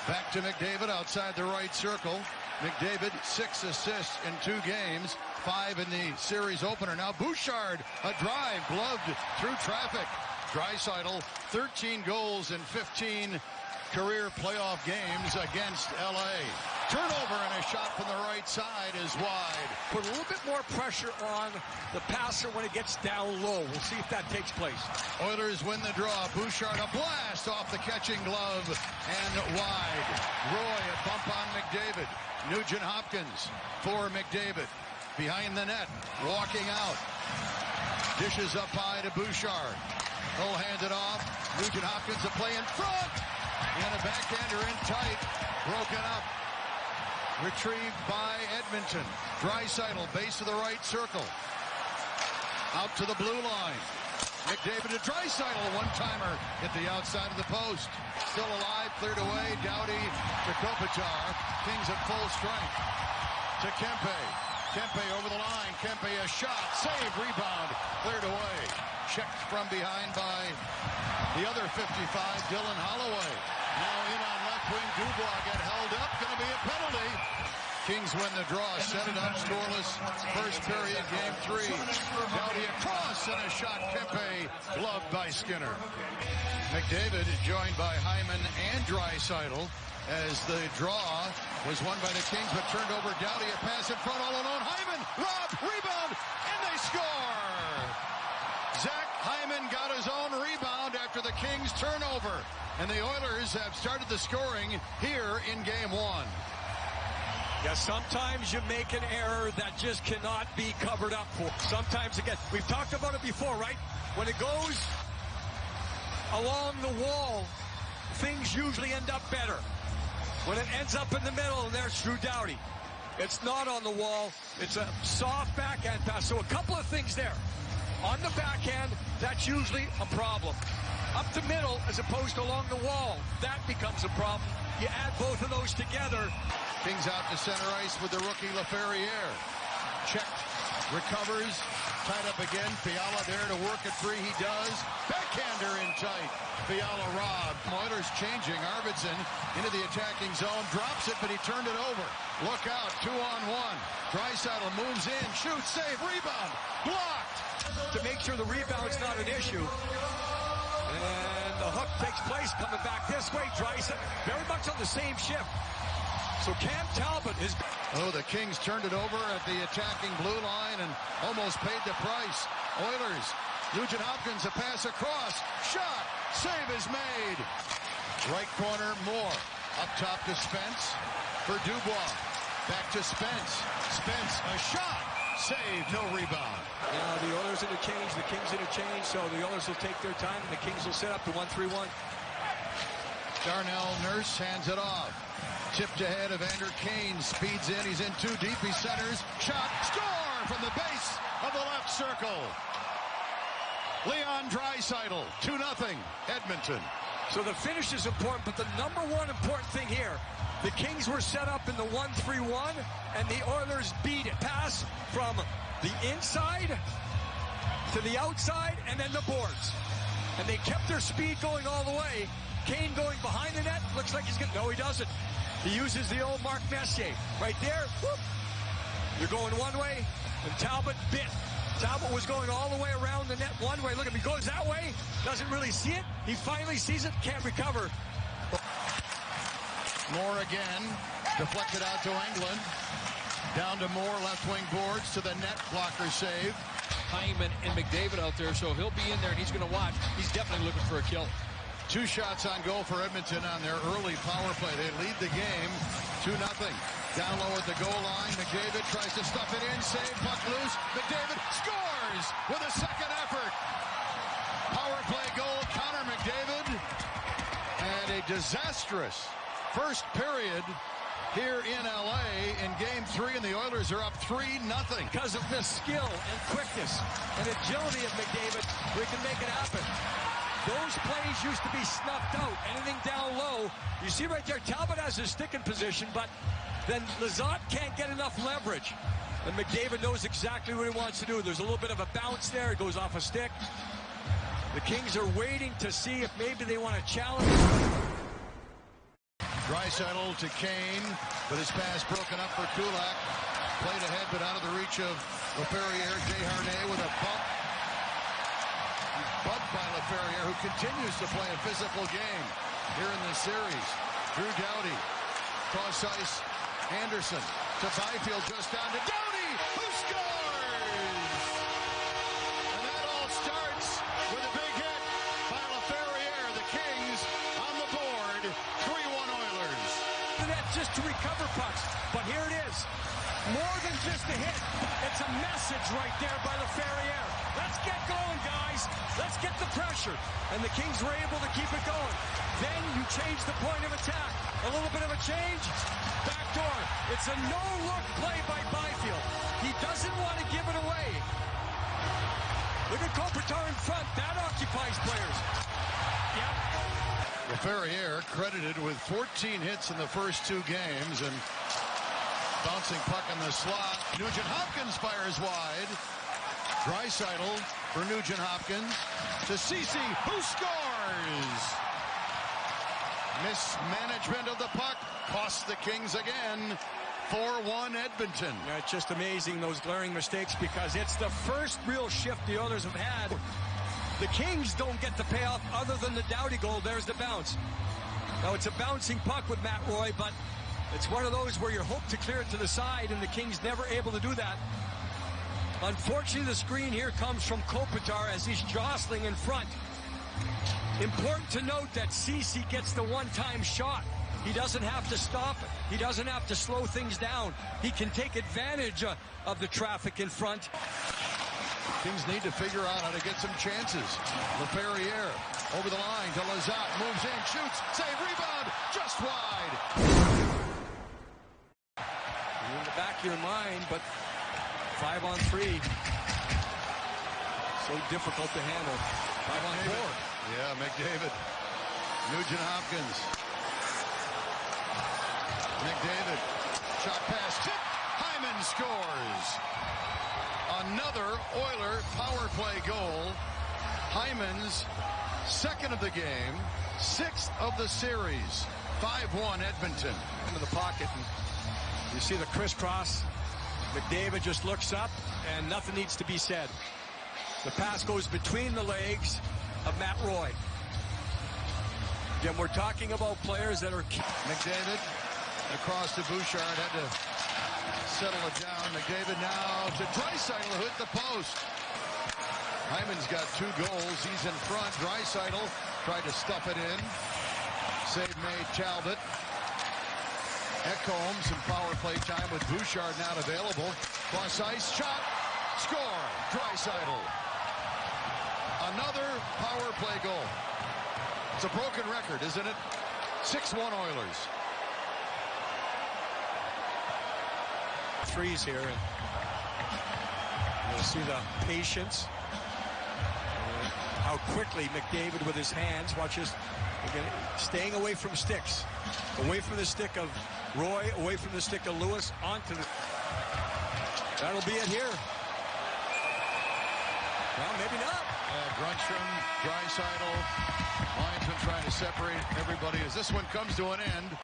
Back to McDavid outside the right circle. McDavid, 6 assists in 2 games, 5 in the series opener. Now Bouchard, a drive, gloved through traffic. Draisaitl, 13 goals in 15 career playoff games against LA. Turnover and a shot from the right side is wide. Put a little bit more pressure on the passer when it gets down low. We'll see if that takes place. Oilers win the draw. Bouchard, a blast off the catching glove and wide. Roy, a bump on McDavid. Nugent Hopkins for McDavid. Behind the net, walking out. Dishes up high to Bouchard. He'll hand it off. Nugent Hopkins a play in front. And a backhander in tight. Broken up. Retrieved by Edmonton. Draisaitl, base of the right circle. Out to the blue line. McDavid to Draisaitl, one-timer at the outside of the post. Still alive, cleared away. Doughty to Kopitar. Kings at full strength. To Kempe. Kempe over the line. Kempe a shot. Save, rebound. Cleared away. Checked from behind by the other 55, Dylan Holloway. Now in on left wing, Dubois got held up. Going to be a penalty. Kings win the draw, set it up, scoreless. First period, game 3. Doughty across and a shot. Kempe gloved by Skinner. McDavid joined by Hyman and Draisaitl as the draw was won by the Kings, but turned over. Doughty a pass in front all alone. Hyman, robbed, rebound, and they score. Zach Hyman got his own rebound after the Kings turnover. And the Oilers have started the scoring here in game 1. Yeah, sometimes you make an error that just cannot be covered up for. Sometimes, again, we've talked about it before, right? When it goes along the wall, things usually end up better. When it ends up in the middle, and there's Drew Doughty. It's not on the wall. It's a soft backhand pass. So a couple of things there. On the backhand, that's usually a problem. Up the middle, as opposed to along the wall, that becomes a problem. You add both of those together. Kings out to center ice with the rookie LaFerriere. Checked, recovers, tied up again. Fiala there to work at 3. He does. Backhander in tight. Fiala robbed. Oilers changing. Arvidsson into the attacking zone. Drops it, but he turned it over. Look out. 2-on-1. Draisaitl moves in. Shoots. Save. Rebound. Blocked. To make sure the rebound's not an issue. And the hook takes place. Coming back this way. Draisaitl very much on the same shift. So Cam Talbot is... Oh, the Kings turned it over at the attacking blue line and almost paid the price. Oilers. Nugent Hopkins, a pass across. Shot. Save is made. Right corner, Moore. Up top to Spence for Dubois. Back to Spence. Spence, a shot. Save, no rebound. Now the Oilers interchange, the Kings interchange, so the Oilers will take their time and the Kings will set up the 1-3-1. Darnell Nurse hands it off. Tipped ahead of Evander Kane, speeds in, he's in too deep, he centers, shot, score from the base of the left circle. Leon Draisaitl, 2-0, Edmonton. So the finish is important, but the number one important thing here, the Kings were set up in the 1-3-1, and the Oilers beat it. Pass from the inside to the outside, and then the boards. And they kept their speed going all the way. Kane going behind the net, looks like he's going to, no he doesn't. He uses the old Mark Messier. Right there, whoop. You're going one way, and Talbot bit. Talbot was going all the way around the net one way. Look at him, he goes that way, doesn't really see it. He finally sees it, can't recover. Moore again, deflected out to England. Down to Moore, left wing boards to the net, blocker save. Hyman and McDavid out there, so he'll be in there and he's going to watch. He's definitely looking for a kill. 2 shots on goal for Edmonton on their early power play. They lead the game 2-0. Down low at the goal line. McDavid tries to stuff it in. Save. Puck loose. McDavid scores with a second effort. Power play goal. Connor McDavid. And a disastrous first period here in LA in game 3. And the Oilers are up 3-0. Because of the skill and quickness and agility of McDavid, we can make it happen. Those plays used to be snuffed out. Anything down low. You see right there, Talbot has his stick in position, but then Lizotte can't get enough leverage. And McDavid knows exactly what he wants to do. There's a little bit of a bounce there. It goes off a stick. The Kings are waiting to see if maybe they want to challenge. Draisaitl to Kane, but his pass broken up for Kulak. Played ahead, but out of the reach of Laferriere. Desharnais with a bump. Bumped by Laferriere, who continues to play a physical game here in this series. Drew Doughty, cross ice, Anderson to Byfield, just down to Doughty, who scores! And that all starts with a big hit by Laferriere. The Kings on the board, 3-1 Oilers. That just to recover pucks, but here it is. More than just a hit. It's a message right there by Laferriere. Let's get going, guys. Let's get the pressure. And the Kings were able to keep it going. Then you change the point of attack. A little bit of a change. Backdoor. It's a no-look play by Byfield. He doesn't want to give it away. Look at Kopitar in front. That occupies players. Yep. Laferriere credited with 14 hits in the first 2 games, and bouncing puck in the slot. Nugent Hopkins fires wide. Draisaitl for Nugent Hopkins to Ceci, who scores! Mismanagement of the puck costs the Kings again. 4-1 Edmonton. Yeah, it's just amazing, those glaring mistakes, because it's the first real shift the Oilers have had. The Kings don't get the payoff other than the Doughty goal. There's the bounce. Now, it's a bouncing puck with Matt Roy, but it's one of those where you hope to clear it to the side, and the Kings never able to do that. Unfortunately, the screen here comes from Kopitar as he's jostling in front. Important to note that Ceci gets the one-time shot. He doesn't have to stop it. He doesn't have to slow things down. He can take advantage of the traffic in front. Kings need to figure out how to get some chances. Laferriere over the line to Lizotte, moves in, shoots, save, rebound, just wide. In the back of your mind, but 5-on-3. So difficult to handle. 5-on-4. Yeah, McDavid. Nugent Hopkins. McDavid. Shot pass. Tip. Hyman scores. Another Oiler power play goal. Hyman's second of the game. 6th of the series. 5-1 Edmonton. Into the pocket. And you see the crisscross. McDavid just looks up, and nothing needs to be said. The pass goes between the legs of Matt Roy. Again, we're talking about players that are... McDavid across to Bouchard, had to settle it down. McDavid now to Draisaitl, who hit the post. Hyman's got 2 goals. He's in front. Draisaitl tried to stuff it in. Save made Talbot. Ekholm, some power play time with Bouchard not available. Cross ice, shot, score. Draisaitl. Another power play goal. It's a broken record, isn't it? 6-1 Oilers. Threes here, and you'll see the patience. How quickly McDavid with his hands, watch this, again, staying away from sticks. Away from the stick of Roy, away from the stick of Lewis, onto the... That'll be it here. Well, maybe not. Grundstrom, Draisaitl, linesman trying to separate everybody as this one comes to an end.